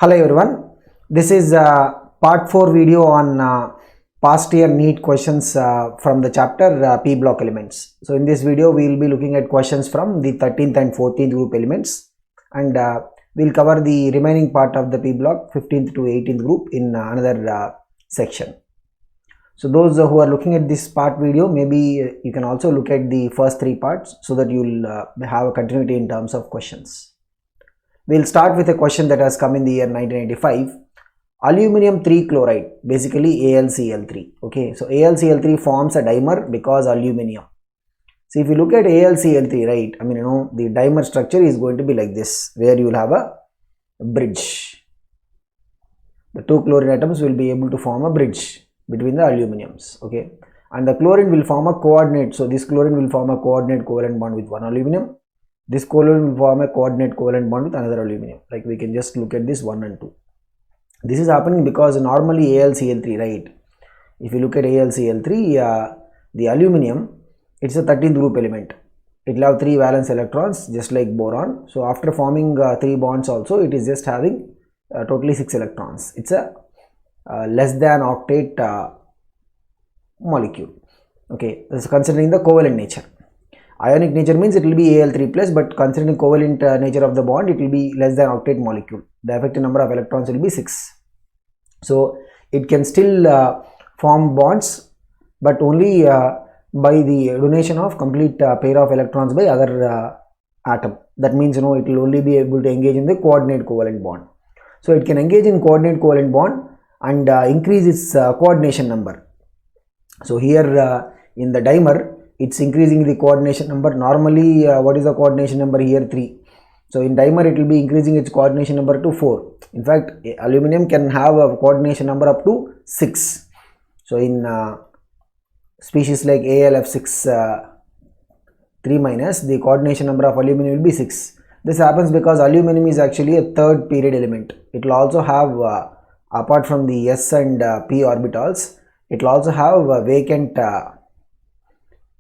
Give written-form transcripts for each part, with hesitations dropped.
Hello everyone, this is part 4 video on past year NEET questions from the chapter P block elements. So in this video we will be looking at questions from the 13th and 14th group elements, and we will cover the remaining part of the P block 15th to 18th group in another section. So those who are looking at this part video, maybe you can also look at the first 3 parts so that you will have a continuity in terms of questions. We'll start with a question that has come in the year 1995. Aluminium 3 chloride, basically AlCl3. Okay, so AlCl3 forms a dimer because aluminium. So if you look at AlCl3, right, the dimer structure is going to be like this, where you will have a bridge. The 2 chlorine atoms will be able to form a bridge between the aluminiums. Okay, and the chlorine will form a coordinate. So this chlorine will form a coordinate covalent bond with one aluminum. This chlorine will form a coordinate covalent bond with another aluminum. Like we can just look at this 1 and 2. This is happening because normally AlCl3, right? If you look at AlCl3, the aluminum, it's a 13th group element. It will have 3 valence electrons just like boron. So after forming 3 bonds also, it is just having totally 6 electrons. It's a less than octet molecule. Okay, this is considering the covalent nature. Ionic nature means it will be Al3 plus, but considering covalent nature of the bond, it will be less than octet molecule. The effective number of electrons will be 6. So it can still form bonds, but only by the donation of complete pair of electrons by other atom. That means it will only be able to engage in the coordinate covalent bond. So it can engage in coordinate covalent bond and increase its coordination number. So here in the dimer, it's increasing the coordination number. Normally, what is the coordination number here? 3. So in dimer, it will be increasing its coordination number to 4. In fact, aluminum can have a coordination number up to 6. So in species like AlF6 3 minus, the coordination number of aluminum will be 6. This happens because aluminum is actually a third period element. It will also have, apart from the s and p orbitals, it will also have vacant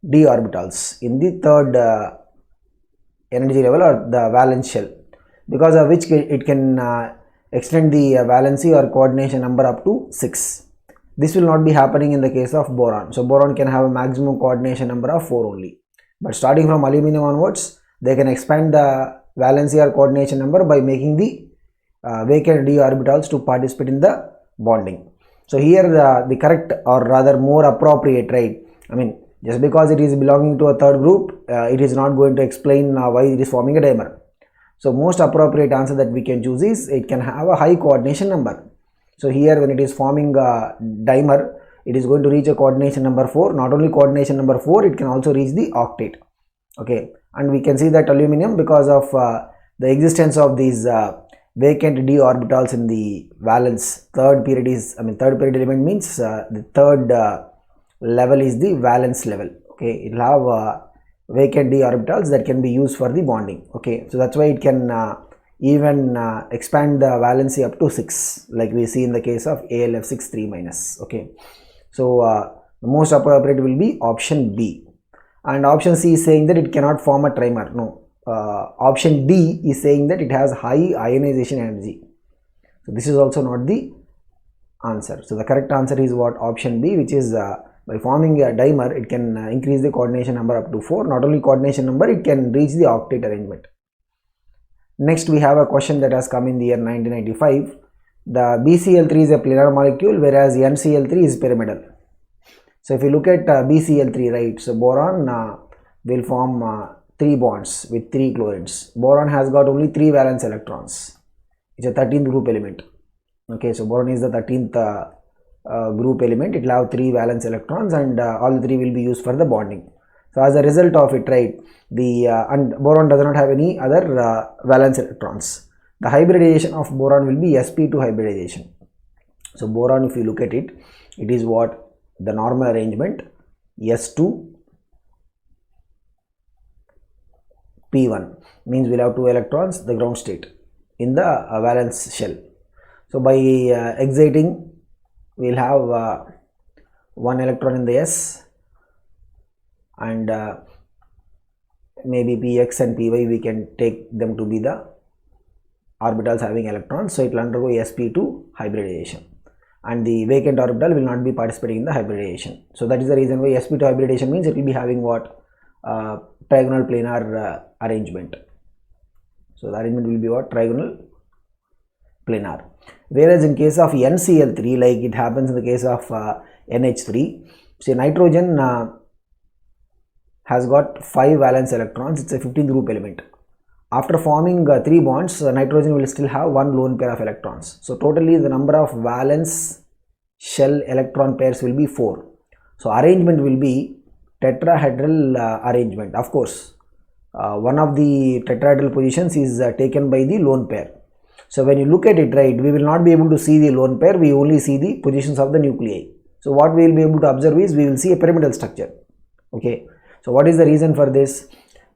d orbitals in the third energy level or the valence shell, because of which it can extend the valency or coordination number up to 6. This will not be happening in the case of boron. So boron can have a maximum coordination number of 4 only, but starting from aluminum onwards, they can expand the valency or coordination number by making the vacant d orbitals to participate in the bonding. So here the correct, or rather more appropriate, right, just because it is belonging to a third group, it is not going to explain why it is forming a dimer. So most appropriate answer that we can choose is it can have a high coordination number. So here when it is forming a dimer, it is going to reach a coordination number 4. Not only coordination number 4, it can also reach the octet. Okay, and we can see that aluminum, because of the existence of these vacant d orbitals in the valence, third period element means the third level is the valence level. Okay, it will have vacant d orbitals that can be used for the bonding. Okay, so that's why it can even expand the valency up to 6, like we see in the case of AlF6 3 minus. Okay, so the most appropriate will be option B, and option C is saying that it cannot form a trimer. No, option D is saying that it has high ionization energy. So this is also not the answer. So the correct answer is what? Option B, which is by forming a dimer, it can increase the coordination number up to 4. Not only coordination number, it can reach the octet arrangement. Next, we have a question that has come in the year 1995. The BCl3 is a planar molecule, whereas NCl3 is pyramidal. So if you look at BCl3, right, so boron will form 3 bonds with 3 chlorines. Boron has got only 3 valence electrons. It's a 13th group element. Okay, so boron is the 13th group element. It will have 3 valence electrons, and all the 3 will be used for the bonding. So as a result of it, right, the and boron does not have any other valence electrons. The hybridization of boron will be sp2 hybridization. So boron, if you look at it, it is what? The normal arrangement s2 p1 means we'll have 2 electrons, the ground state, in the valence shell. So by exciting, we'll have 1 electron in the s, and maybe px and py we can take them to be the orbitals having electrons, so it will undergo sp2 hybridization, and the vacant orbital will not be participating in the hybridization. So that is the reason why sp2 hybridization means it will be having what? Trigonal planar arrangement. So the arrangement will be what? Trigonal planar. Whereas in case of NCl3, like it happens in the case of NH3, say nitrogen has got 5 valence electrons, it's a 15th group element. After forming 3 bonds, nitrogen will still have 1 lone pair of electrons. So totally the number of valence shell electron pairs will be 4. So arrangement will be tetrahedral arrangement. Of course, one of the tetrahedral positions is taken by the lone pair. So when you look at it, right, we will not be able to see the lone pair, we only see the positions of the nuclei. So what we will be able to observe is we will see a pyramidal structure. Okay, so what is the reason for this?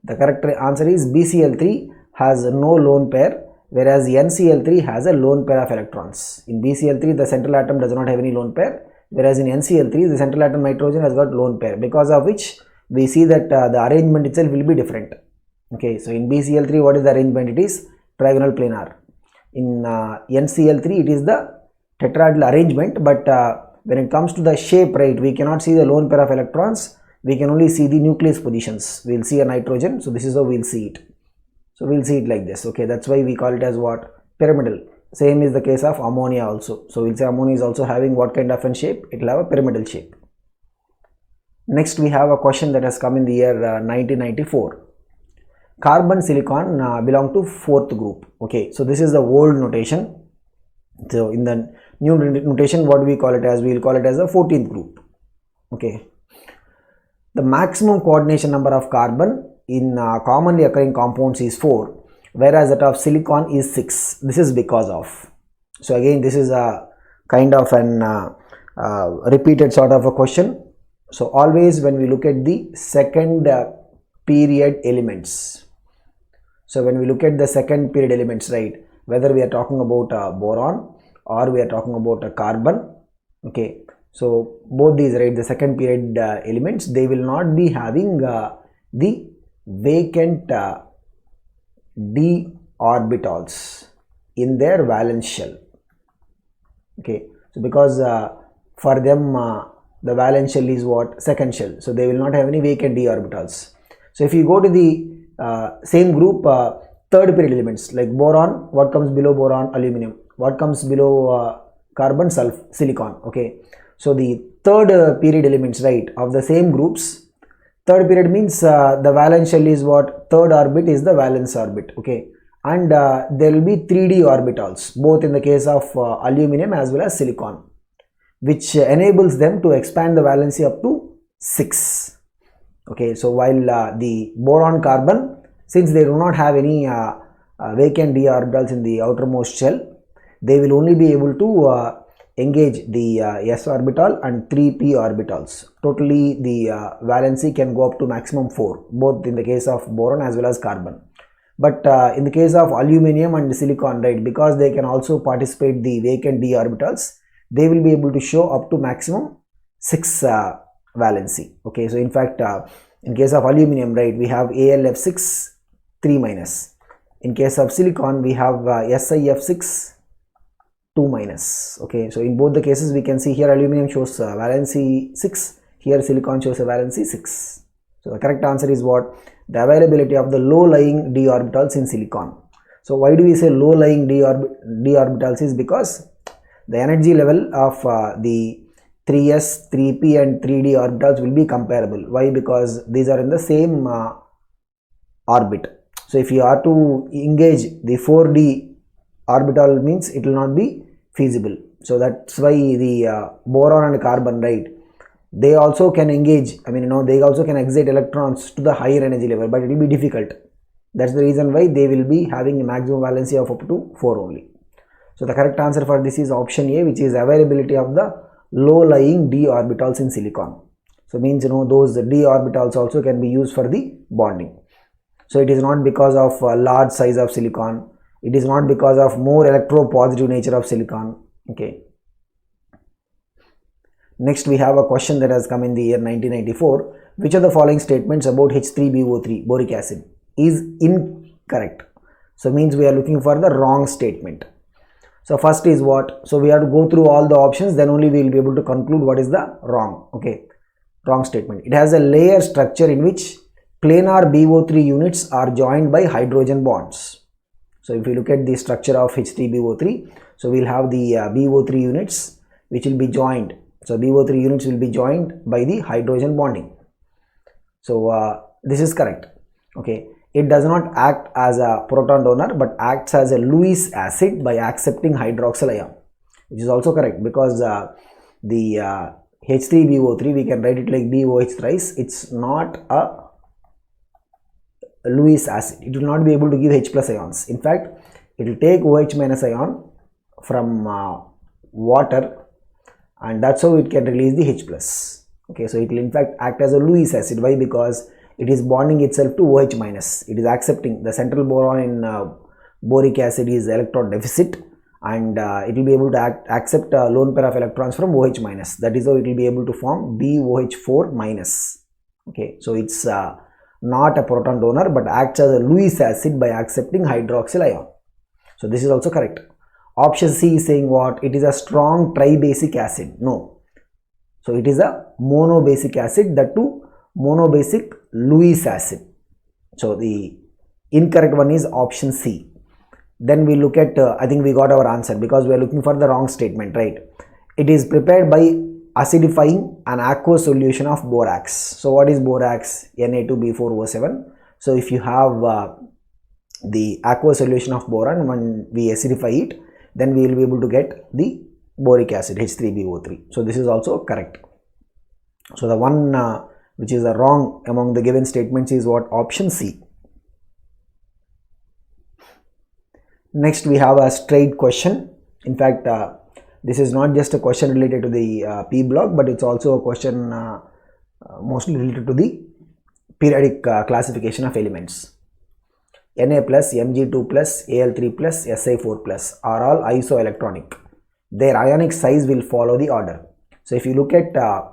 The correct answer is BCl3 has no lone pair, whereas NCl3 has a lone pair of electrons. In BCl3 the central atom does not have any lone pair, whereas in NCl3 the central atom nitrogen has got lone pair, because of which we see that the arrangement itself will be different. Okay, so in BCl3 what is the arrangement? It is trigonal planar. In NCl3 it is the tetrahedral arrangement, but when it comes to the shape, right, we cannot see the lone pair of electrons, we can only see the nucleus positions. We will see a nitrogen, so this is how we will see it. So we will see it like this. Okay, that's why we call it as what? Pyramidal. Same is the case of ammonia also. So we will say ammonia is also having what kind of a shape? It will have a pyramidal shape. Next we have a question that has come in the year 1994. Carbon silicon belong to 4th group. Okay, so this is the old notation. So in the new notation, what we call it as? We will call it as the 14th group. Okay, the maximum coordination number of carbon in commonly occurring compounds is 4, whereas that of silicon is 6. This is because of. So again, this is a kind of an repeated sort of a question. So always when we look at the second period elements, so when we look at the second period elements, right, whether we are talking about a boron or we are talking about a carbon, okay, so both these, right, the second period elements, they will not be having the vacant d orbitals in their valence shell. Okay, so because for them the valence shell is what? Second shell, so they will not have any vacant d orbitals. So if you go to the same group, third period elements like boron, what comes below boron? Aluminum. What comes below carbon? Silicon. Okay, so the third period elements, right, of the same groups, third period means the valence shell is what? Third orbit is the valence orbit. Okay, and there will be 3d orbitals both in the case of aluminum as well as silicon, which enables them to expand the valency up to 6. Okay, so while the boron carbon, since they do not have any vacant d orbitals in the outermost shell, they will only be able to engage the s orbital and 3p orbitals. Totally the valency can go up to maximum 4, both in the case of boron as well as carbon. But in the case of aluminum and silicon, right, because they can also participate the vacant d orbitals, they will be able to show up to maximum 6 valency. Okay, so in fact in case of aluminum, right, we have AlF6 3 minus. In case of silicon we have SiF6 2 minus. Okay, so in both the cases we can see here aluminum shows valency 6, here silicon shows a valency 6. So the correct answer is what? The availability of the low lying d orbitals in silicon. So why do we say low lying d orbitals? Is because the energy level of the 3s, 3p and 3d orbitals will be comparable. Why? Because these are in the same orbit. So if you are to engage the 4d orbital, means it will not be feasible. So that's why the boron and carbon, right, they also can engage, I mean, they also can excite electrons to the higher energy level, but it will be difficult. That's the reason why they will be having a maximum valency of up to 4 only. So the correct answer for this is option A, which is availability of the low lying d orbitals in silicon. So means those d orbitals also can be used for the bonding. So it is not because of large size of silicon, it is not because of more electropositive nature of silicon. Okay, next we have a question that has come in the year 1994. Which of the following statements about H3BO3 boric acid is incorrect? So means we are looking for the wrong statement. So first is what? So we have to go through all the options, then only we will be able to conclude what is the wrong. Okay, wrong statement. It has a layer structure in which planar BO3 units are joined by hydrogen bonds. So if you look at the structure of H3BO3, so we'll have the BO3 units which will be joined. So BO3 units will be joined by the hydrogen bonding. So this is correct. Okay, it does not act as a proton donor but acts as a Lewis acid by accepting hydroxyl ion, which is also correct, because the H3BO3, we can write it like BOH thrice. It's not a Lewis acid. It will not be able to give H plus ions. In fact, it will take OH minus ion from water, and that's how it can release the H plus. Okay, so it will in fact act as a Lewis acid. Why? Because it is bonding itself to OH minus. It is accepting the central boron in boric acid is electron deficit, and it will be able to accept a lone pair of electrons from OH minus. That is how it will be able to form BOH4 minus. Okay, so it's not a proton donor but acts as a Lewis acid by accepting hydroxyl ion. So this is also correct. Option C is saying what? It is a strong tribasic acid. No. So it is a monobasic acid, that too monobasic Lewis acid. So the incorrect one is option C. Then we look at, I think we got our answer because we are looking for the wrong statement, right? It is prepared by acidifying an aqueous solution of borax. So what is borax? Na2B4O7. So if you have the aqueous solution of boron, when we acidify it, then we will be able to get the boric acid H3BO3. So this is also correct. So the one which is wrong among the given statements is what? Option C. Next we have a straight question. In fact, this is not just a question related to the P block, but it's also a question mostly related to the periodic classification of elements. Na plus, Mg2 plus, Al3 plus, Si4 plus are all isoelectronic. Their ionic size will follow the order. So if you look at Na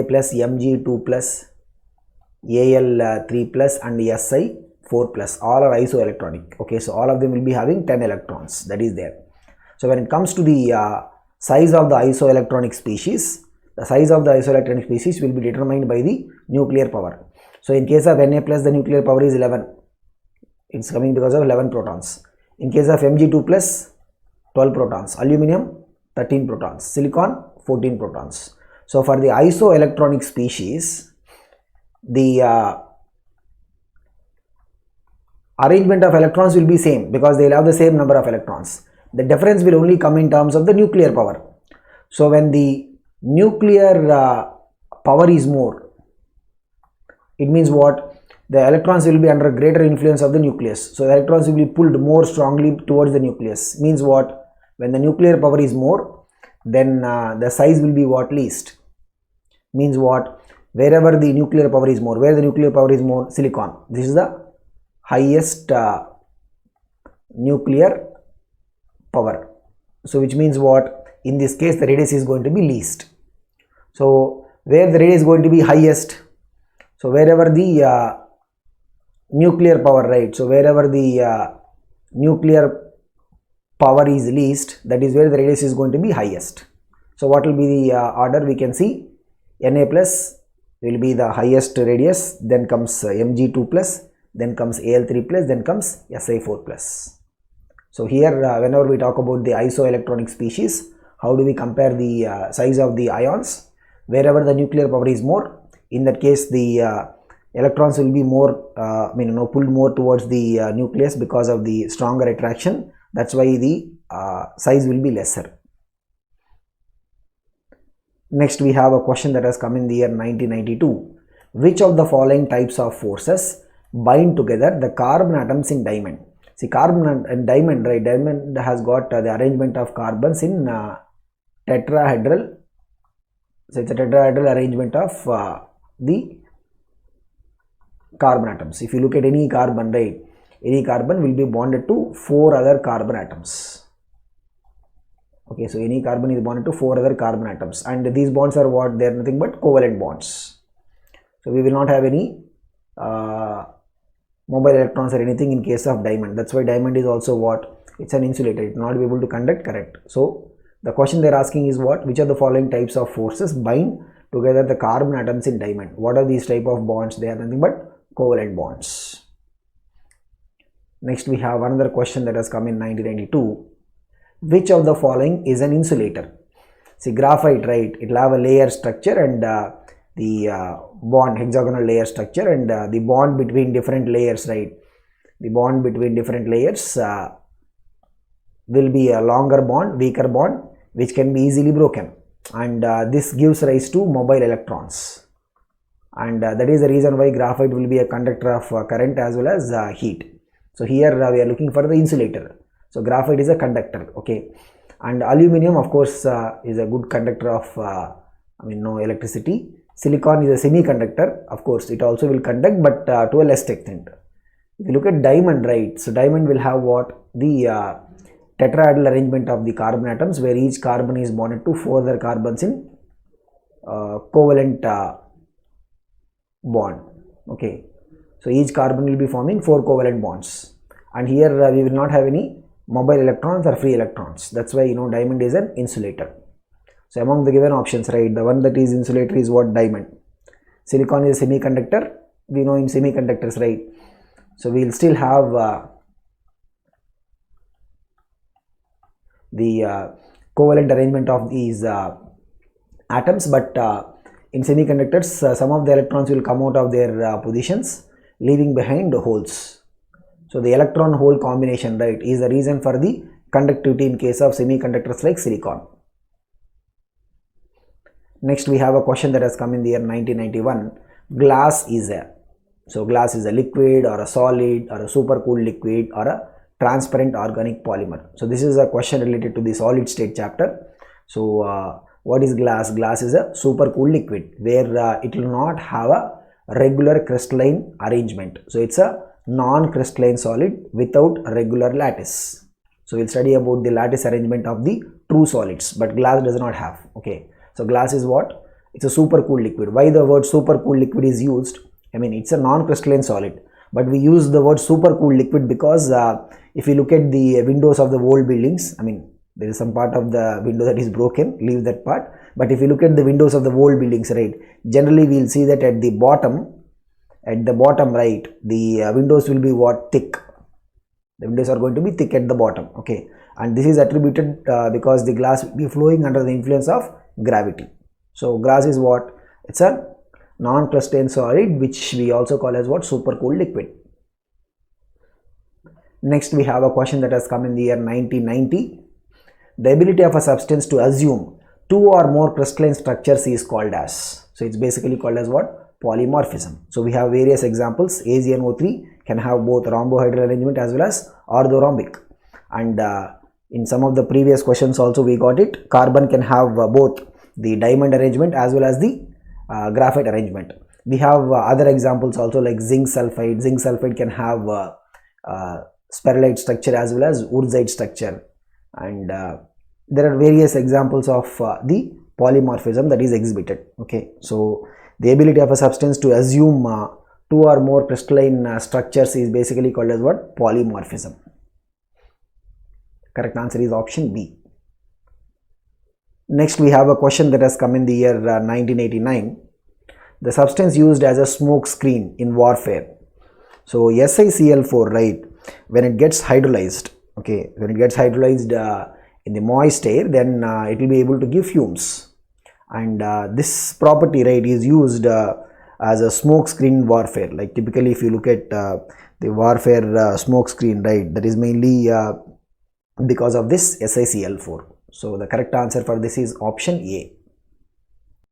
plus, Mg2 plus, Al3 plus and Si4 plus, all are isoelectronic. Okay, so all of them will be having 10 electrons, that is there. So when it comes to the size of the isoelectronic species, the size of the isoelectronic species will be determined by the nuclear power. So in case of Na plus, the nuclear power is 11. It's coming because of 11 protons. In case of Mg2 plus, 12 protons. Aluminum, 13 protons. Silicon, 14 protons. So for the isoelectronic species, the arrangement of electrons will be same because they will have the same number of electrons. The difference will only come in terms of the nuclear power. So when the nuclear power is more, it means what? The electrons will be under greater influence of the nucleus. So the electrons will be pulled more strongly towards the nucleus. Means what? When the nuclear power is more, then the size will be what? Least. Means what? Wherever the nuclear power is more, where the nuclear power is more, silicon. This is the highest nuclear power. So which means what? In this case the radius is going to be least. So where the radius is going to be highest, so wherever the nuclear power, right, so wherever the nuclear power is least, that is where the radius is going to be highest. So what will be the order? We can see Na plus will be the highest radius, then comes Mg2 plus, then comes Al3 plus, then comes Si4 plus. So here whenever we talk about the isoelectronic species, how do we compare the size of the ions? Wherever the nuclear power is more, in that case the electrons will be more pulled more towards the nucleus because of the stronger attraction. That's why the size will be lesser. Next we have a question that has come in the year 1992. Which of the following types of forces bind together the carbon atoms in diamond? See, carbon and diamond, right? Diamond has got the arrangement of carbons in tetrahedral. So it's a tetrahedral arrangement of the carbon atoms. If you look at any carbon, right, any carbon will be bonded to 4 other carbon atoms. Okay, so any carbon is bonded to 4 other carbon atoms, and these bonds are what? They are nothing but covalent bonds. So we will not have any mobile electrons or anything in case of diamond. That's why diamond is also what? It's an insulator. It will not be able to conduct current. So the question they're asking is what? Which of the following types of forces bind together the carbon atoms in diamond? What are these type of bonds? They are nothing but covalent bonds. Next we have another question that has come in 1992. Which of the following is an insulator? See, graphite, right? It will have a layer structure and the bond, hexagonal layer structure, and the bond between different layers, right? The bond between different layers will be a longer bond, weaker bond, which can be easily broken, and this gives rise to mobile electrons, and that is the reason why graphite will be a conductor of current as well as heat. So here we are looking for the insulator. So graphite is a conductor, okay, and aluminum of course is a good conductor of no electricity. Silicon is a semiconductor, of course it also will conduct, but to a less extent. If you look at diamond, right, so diamond will have what? The tetrahedral arrangement of the carbon atoms, where each carbon is bonded to 4 other carbons in covalent bond, okay. So each carbon will be forming 4 covalent bonds, and here we will not have any mobile electrons or free electrons. That's why diamond is an insulator. So among the given options, right, the one that is insulator is what? Diamond. Silicon is a semiconductor. We know in semiconductors, right? So we will still have the covalent arrangement of these atoms, but in semiconductors some of the electrons will come out of their positions, leaving behind the holes. So the electron hole combination, right, is the reason for the conductivity in case of semiconductors like silicon. Next we have a question that has come in the year 1991. Glass is a liquid or a solid or a supercooled liquid or a transparent organic polymer. So this is a question related to the solid state chapter. So what is glass? Glass is a supercooled liquid where it will not have a regular crystalline arrangement. So it's a non-crystalline solid without regular lattice. So we'll study about the lattice arrangement of the true solids, but glass does not have, okay. So glass is what? It's a supercooled liquid. Why the word supercooled liquid is used? I mean, it's a non-crystalline solid, but we use the word supercooled liquid because if you look at the windows of the old buildings, I mean, there is some part of the window that is broken, leave that part. But if you look at the windows of the old buildings, right, generally we will see that at the bottom, right, the windows will be what? Thick. The windows are going to be thick at the bottom, okay. And this is attributed because the glass will be flowing under the influence of gravity. So glass is what? It's a non-crystalline solid, which we also call as what? Supercooled liquid. Next we have a question that has come in the year 1990. The ability of a substance to assume 2 or more crystalline structures is called as. So it's basically called as what? Polymorphism. So we have various examples. AgNO3 can have both rhombohedral arrangement as well as orthorhombic, and in some of the previous questions also we got it. Carbon can have both the diamond arrangement as well as the graphite arrangement. We have other examples also like zinc sulfide. Zinc sulfide can have spherulite structure as well as wurtzite structure, and there are various examples of the polymorphism that is exhibited, okay. So the ability of a substance to assume 2 or more crystalline structures is basically called as what? Polymorphism. Correct answer is option B. Next we have a question that has come in the year 1989. The substance used as a smoke screen in warfare. So SiCl4, right, when it gets hydrolyzed, okay, when it gets hydrolyzed in the moist air, then it will be able to give fumes, and this property, right, is used as a smoke screen warfare. Like typically if you look at the warfare smoke screen, right, that is mainly because of this SiCl4. So the correct answer for this is option A.